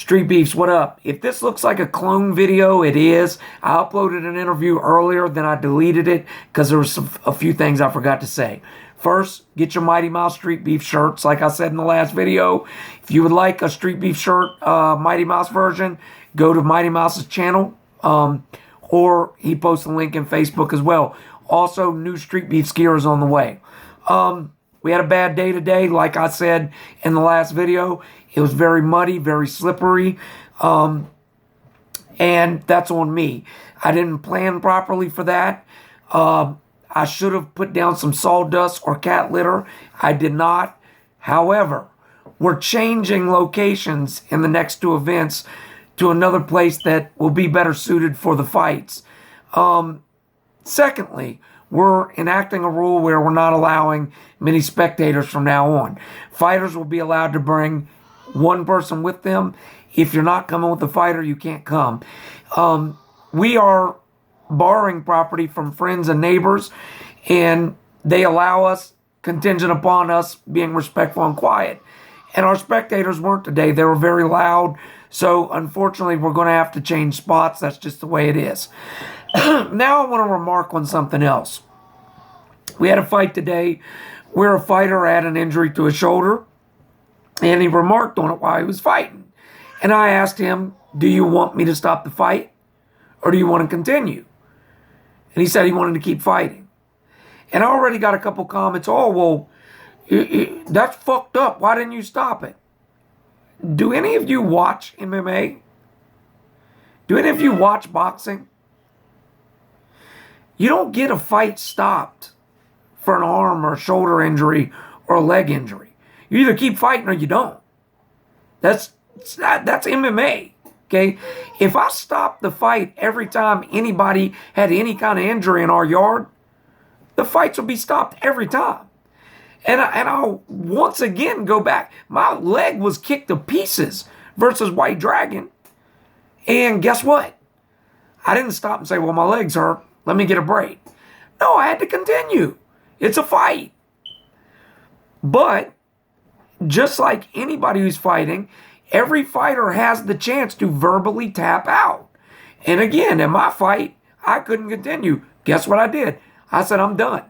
Street Beefs, what up? If this looks like a clone video, it is. I uploaded an interview earlier, then I deleted it because there was a few things I forgot to say. First, get your Mighty Mouse Street Beef shirts. Like I said in the last video, if you would like a Street Beef shirt, Mighty Mouse version, go to Mighty Mouse's channel, or he posts a link in Facebook as well. Also, new Street Beefs gear is on the way. We had a bad day today, like I said in the last video. It was very muddy, very slippery, and that's on me. I didn't plan properly for that. I should have put down some sawdust or cat litter. I did not. However, we're changing locations in the next two events to another place that will be better suited for the fights. Secondly, we're enacting a rule where we're not allowing many spectators from now on. Fighters will be allowed to bring one person with them. If you're not coming with the fighter, you can't come. We are borrowing property from friends and neighbors, and they allow us, contingent upon us being respectful and quiet. And our spectators weren't today. They were very loud. So unfortunately, we're going to have to change spots. That's just the way it is. Now I want to remark on something else. We had a fight today where a fighter had an injury to his shoulder, and he remarked on it while he was fighting. And I asked him, do you want me to stop the fight, or do you want to continue? And he said he wanted to keep fighting. And I already got a couple comments, oh, well, that's fucked up. Why didn't you stop it? Do any of you watch MMA? Do any of you watch boxing? You don't get a fight stopped for an arm or a shoulder injury or a leg injury. You either keep fighting or you don't. That's MMA, okay? If I stopped the fight every time anybody had any kind of injury in our yard, the fights would be stopped every time. And I'll once again go back. My leg was kicked to pieces versus White Dragon. And guess what? I didn't stop and say, well, my legs hurt. Let me get a break. No, I had to continue. It's a fight. But just like anybody who's fighting, every fighter has the chance to verbally tap out. And again, in my fight, I couldn't continue. Guess what I did? I said, I'm done.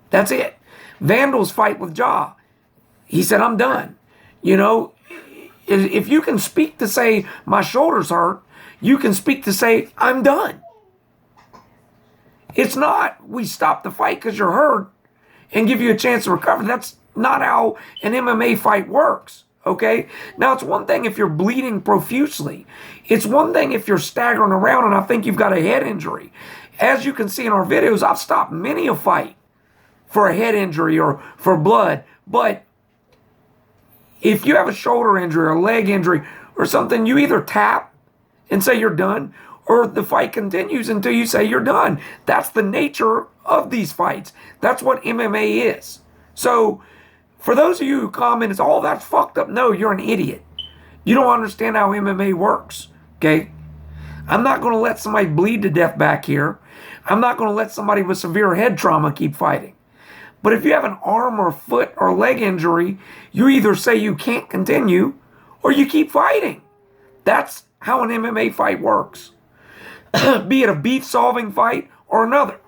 That's it. Vandal's fight with Jaw. He said, I'm done. You know, if you can speak to say, my shoulders hurt, you can speak to say, I'm done. It's not, we stop the fight because you're hurt and give you a chance to recover. That's not how an MMA fight works, okay? Now, it's one thing if you're bleeding profusely. It's one thing if you're staggering around and I think you've got a head injury. As you can see in our videos, I've stopped many a fight for a head injury or for blood. But if you have a shoulder injury or a leg injury or something, you either tap and say you're done, or the fight continues until you say you're done. That's the nature of these fights. That's what MMA is. So for those of you who comment, it's all that's fucked up. No, you're an idiot. You don't understand how MMA works, okay? I'm not going to let somebody bleed to death back here. I'm not going to let somebody with severe head trauma keep fighting. But if you have an arm or foot or leg injury, you either say you can't continue or you keep fighting. That's how an MMA fight works. Be it a beef-solving fight or another.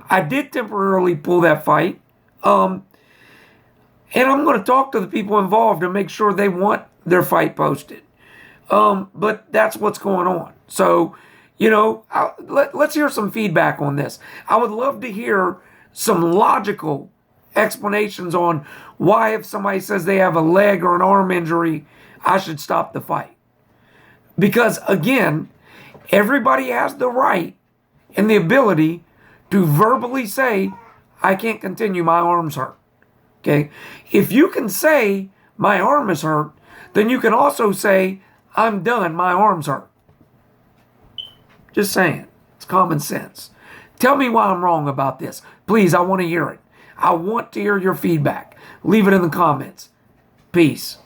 I did temporarily pull that fight. And I'm going to talk to the people involved to make sure they want their fight posted. But that's what's going on. So, you know, let's hear some feedback on this. I would love to hear some logical explanations on why if somebody says they have a leg or an arm injury, I should stop the fight. Because, again, everybody has the right and the ability to verbally say, I can't continue, my arm's hurt. Okay? If you can say, my arm is hurt, then you can also say, I'm done, my arm's hurt. Just saying. It's common sense. Tell me why I'm wrong about this. Please, I want to hear it. I want to hear your feedback. Leave it in the comments. Peace.